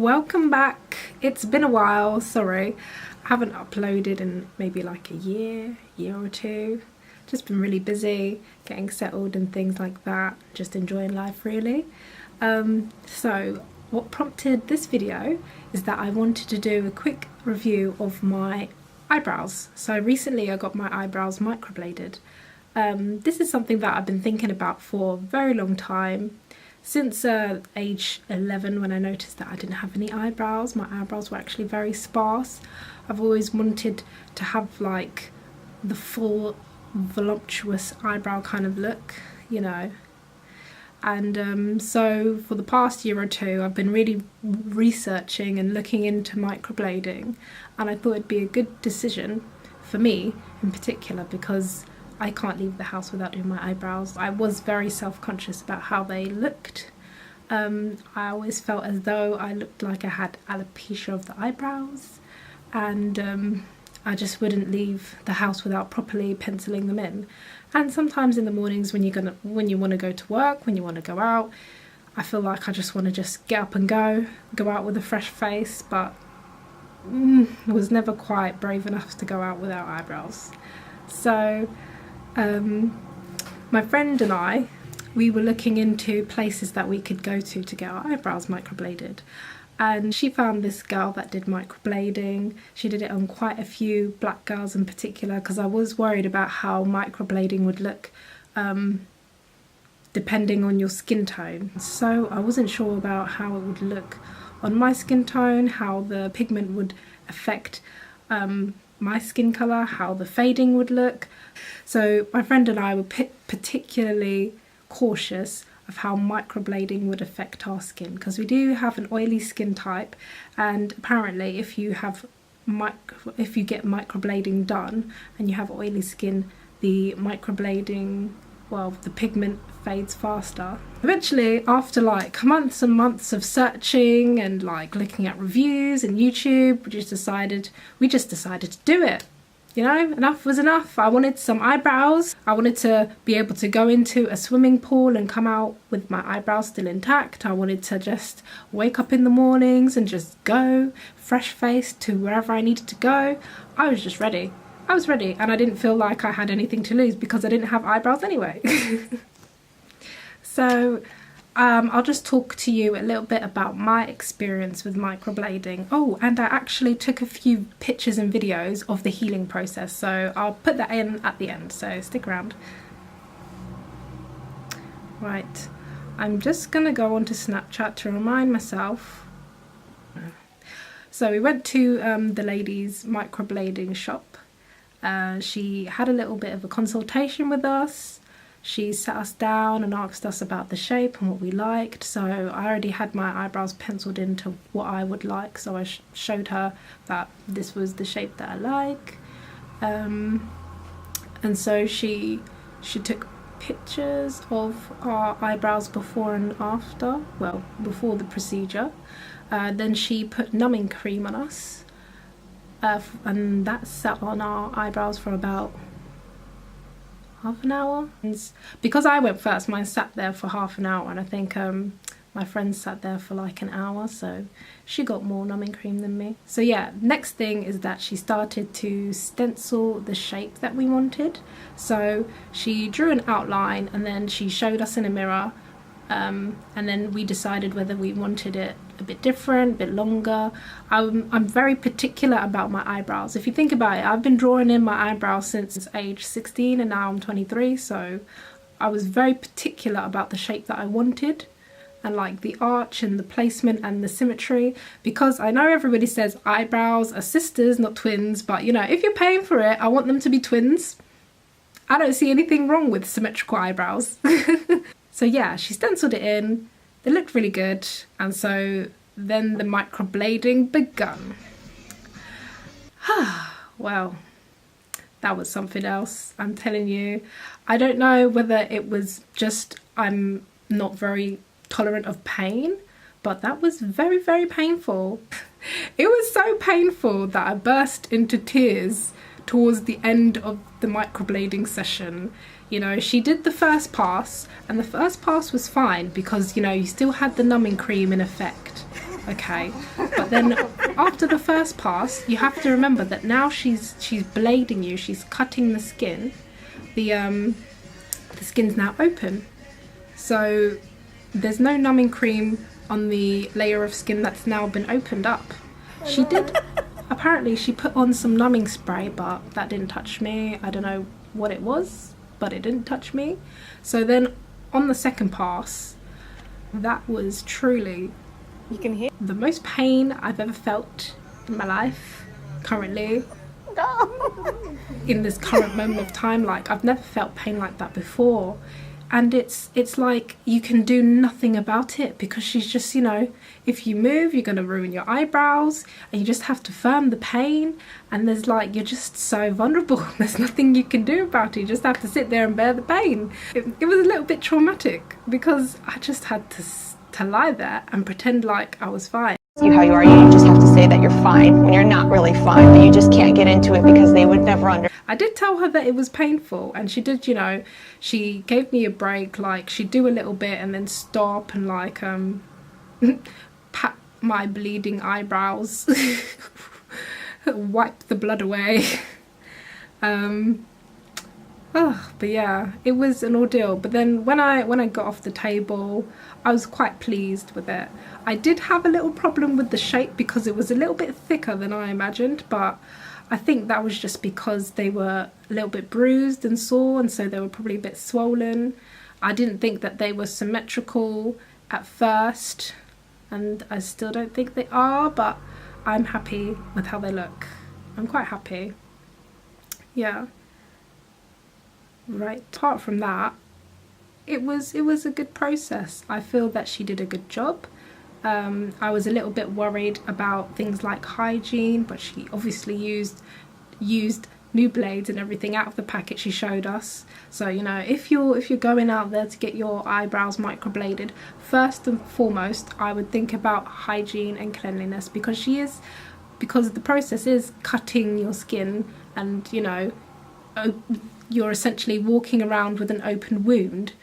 welcome back. It's been a while, sorry. I haven't uploaded in maybe like a year or two. Just been really busy, getting settled and things like that, just enjoying life really. So what prompted this video is that I wanted to do a quick review of my eyebrows. So recently I got my eyebrows microbladed. This is something that I've been thinking about for a very long time. Since age 11, when I noticed that I didn't have any eyebrows, my eyebrows were actually very sparse. I've always wanted to have like the full voluptuous eyebrow kind of look, you know. And so for the past year or two I've been really researching and looking into microblading, and I thought it'd be a good decision for me in particular because I can't leave the house without doing my eyebrows. I was very self-conscious about how they looked. I always felt as though I looked like I had alopecia of the eyebrows, and I just wouldn't leave the house without properly penciling them in. And sometimes in the mornings when you want to go to work, when you want to go out, I feel like I just want to just get up and go out with a fresh face, but I was never quite brave enough to go out without eyebrows. So my friend and I, we were looking into places that we could go to get our eyebrows microbladed, and she found this girl that did microblading. She did it on quite a few black girls in particular, because I was worried about how microblading would look depending on your skin tone. So I wasn't sure about how it would look on my skin tone, how the pigment would affect my skin colour, how the fading would look. So my friend and I were particularly cautious of how microblading would affect our skin, because we do have an oily skin type, and apparently if you get microblading done and you have oily skin, the microblading, well, the pigment fades faster. Eventually, after like months and months of searching and like looking at reviews and YouTube, we just decided to do it. You know, enough was enough. I wanted some eyebrows. I wanted to be able to go into a swimming pool and come out with my eyebrows still intact. I wanted to just wake up in the mornings and just go fresh faced to wherever I needed to go. I was just ready. I was ready, and I didn't feel like I had anything to lose because I didn't have eyebrows anyway. So I'll just talk to you a little bit about my experience with microblading. Oh, and I actually took a few pictures and videos of the healing process, so I'll put that in at the end, so stick around. Right, I'm just gonna go onto Snapchat to remind myself. So we went to the lady's microblading shop. She had a little bit of a consultation with us. She sat us down and asked us about the shape and what we liked. So I already had my eyebrows penciled into what I would like, so I showed her that this was the shape that I like. And so she took pictures of our eyebrows before and after, well, before the procedure. Then she put numbing cream on us, and that sat on our eyebrows for about half an hour. And because I went first, mine sat there for half an hour, and I think my friend sat there for like an hour, so she got more numbing cream than me. So yeah, next thing is that she started to stencil the shape that we wanted. So she drew an outline and then she showed us in a mirror, and then we decided whether we wanted it a bit different, a bit longer. I'm very particular about my eyebrows. If you think about it, I've been drawing in my eyebrows since age 16 and now I'm 23, so I was very particular about the shape that I wanted, and like the arch and the placement and the symmetry, because I know everybody says eyebrows are sisters, not twins, but you know, if you're paying for it, I want them to be twins. I don't see anything wrong with symmetrical eyebrows. So yeah, she stenciled it in. They looked really good, and so then the microblading begun. Well, that was something else, I'm telling you. I don't know whether it was just I'm not very tolerant of pain, but that was very, very painful. It was so painful that I burst into tears towards the end of the microblading session. You know, she did the first pass, and the first pass was fine because, you know, you still had the numbing cream in effect. okay? But then after the first pass, you have to remember that now she's blading you, she's cutting the skin. The skin's now open, so there's no numbing cream on the layer of skin that's now been opened up. She did, apparently she put on some numbing spray, but that didn't touch me. I don't know what it was, but it didn't touch me. So then on the second pass, that was truly, you can hear, the most pain I've ever felt in my life currently. In this current moment of time, like I've never felt pain like that before. And it's like you can do nothing about it, because she's just, you know, if you move you're going to ruin your eyebrows, and you just have to firm the pain, and there's like, you're just so vulnerable. There's nothing you can do about it. You just have to sit there and bear the pain. It was a little bit traumatic, because I just had to lie there and pretend like I was fine. You how you are, you just have to say that you're fine when you're not really fine, but you just can't get into it because they would never understand. I did tell her that it was painful, and she did, you know, she gave me a break, like she'd do a little bit and then stop and like pat my bleeding eyebrows, wipe the blood away. But yeah, it was an ordeal. But then when I got off the table, I was quite pleased with it. I did have a little problem with the shape because it was a little bit thicker than I imagined, but I think that was just because they were a little bit bruised and sore, and so they were probably a bit swollen. I didn't think that they were symmetrical at first, and I still don't think they are, but I'm happy with how they look. I'm quite happy. Yeah. Right, apart from that, it was a good process. I feel that she did a good job. I was a little bit worried about things like hygiene, but she obviously used new blades and everything out of the packet she showed us. So, you know, if you're going out there to get your eyebrows microbladed, first and foremost I would think about hygiene and cleanliness, because the process is cutting your skin, and you know, you're essentially walking around with an open wound,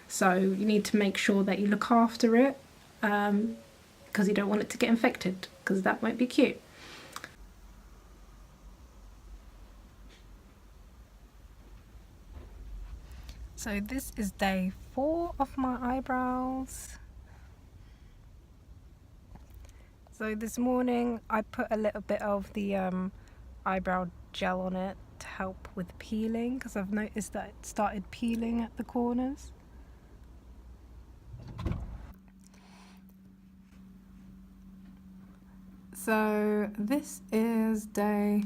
so you need to make sure that you look after it, because you don't want it to get infected, because that won't be cute. So this is day 4 of my eyebrows. So this morning I put a little bit of the eyebrow gel on it to help with peeling, because I've noticed that it started peeling at the corners. So this is day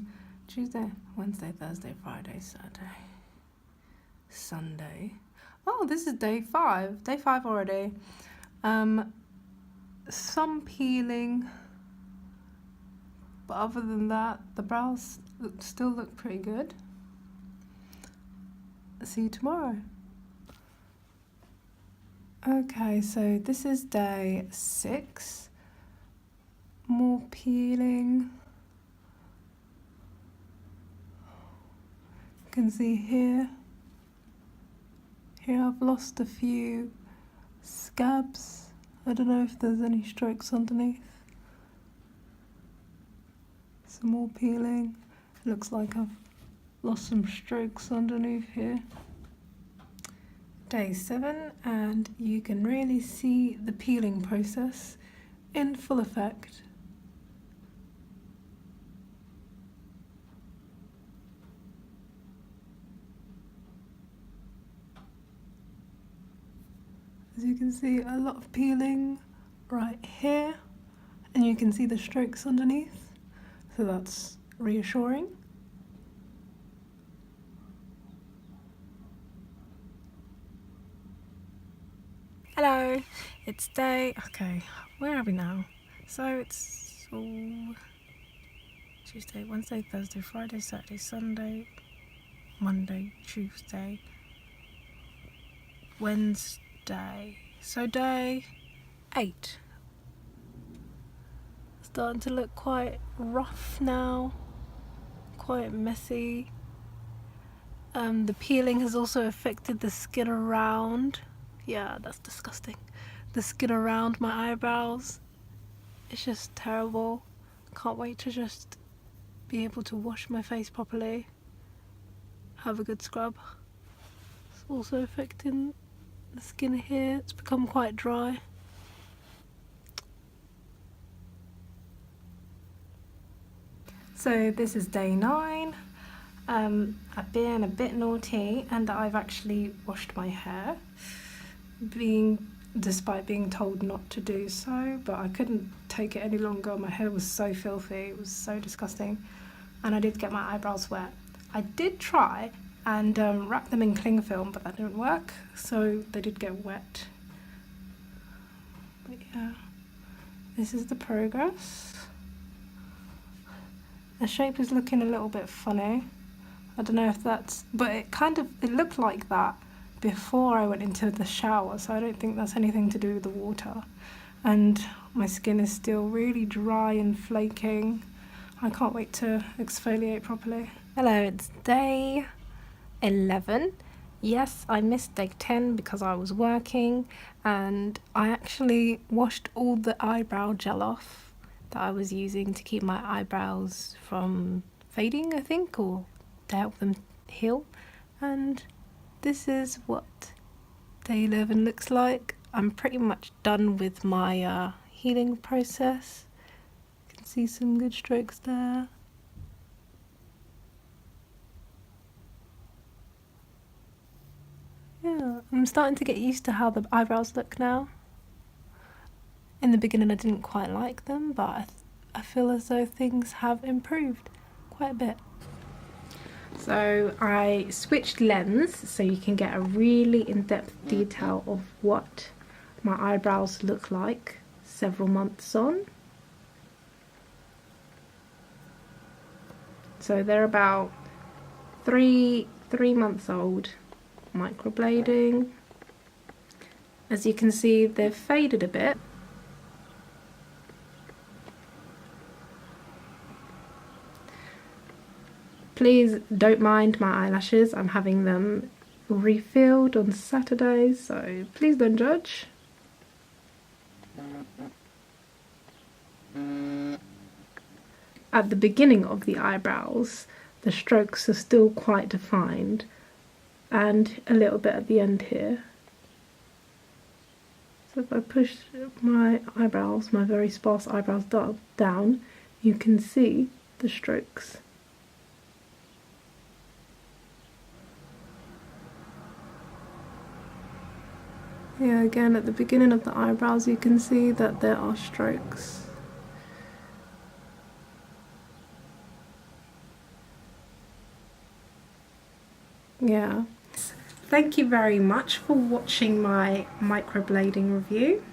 Tuesday, Wednesday, Thursday, Friday, Saturday, Sunday. Oh, this is day 5. Day 5 already. Some peeling, but other than that, the brows still look pretty good. See you tomorrow. Okay, so this is day 6. More peeling. You can see here I've lost a few scabs. I don't know if there's any strokes underneath. Some more peeling. It looks like I've lost some strokes underneath here. Day 7, and you can really see the peeling process in full effect. As you can see, a lot of peeling right here, and you can see the strokes underneath, so that's reassuring. Hello, it's okay, where are we now? So it's Tuesday, Wednesday, Thursday, Friday, Saturday, Sunday, Monday, Tuesday, Wednesday. So day 8. Starting to look quite rough now, quite messy. The peeling has also affected the skin around. Yeah, that's disgusting. The skin around my eyebrows. It's just terrible. Can't wait to just be able to wash my face properly. Have a good scrub. It's also affecting the skin here. It's become quite dry. So this is day 9. I've been a bit naughty and I've actually washed my hair, despite being told not to do so, but I couldn't take it any longer. My hair was so filthy, it was so disgusting, and I did get my eyebrows wet. I did try and wrap them in cling film, but that didn't work, so they did get wet. But yeah, this is the progress. The shape is looking a little bit funny. I don't know if that's, but it looked like that before I went into the shower, so I don't think that's anything to do with the water. And my skin is still really dry and flaking. I can't wait to exfoliate properly. Hello, it's day 11. Yes, I missed day 10 because I was working, and I actually washed all the eyebrow gel off that I was using to keep my eyebrows from fading, I think, or to help them heal. And this is what day 11 looks like. I'm pretty much done with my healing process. You can see some good strokes there. Yeah, I'm starting to get used to how the eyebrows look now. In the beginning I didn't quite like them, but I feel as though things have improved quite a bit. So I switched lens so you can get a really in-depth detail of what my eyebrows look like several months on. So they're about three months old. Microblading. As you can see, they've faded a bit. Please don't mind my eyelashes, I'm having them refilled on Saturday, so please don't judge. At the beginning of the eyebrows, the strokes are still quite defined, and a little bit at the end here. So if I push my eyebrows, my very sparse eyebrows down, you can see the strokes. Yeah, again at the beginning of the eyebrows you can see that there are strokes. Yeah. Thank you very much for watching my microblading review.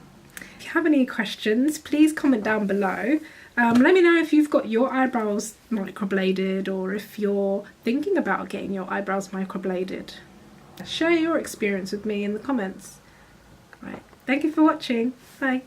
If you have any questions, please comment down below. Let me know if you've got your eyebrows microbladed or if you're thinking about getting your eyebrows microbladed. Share your experience with me in the comments. Right. Thank you for watching. Bye.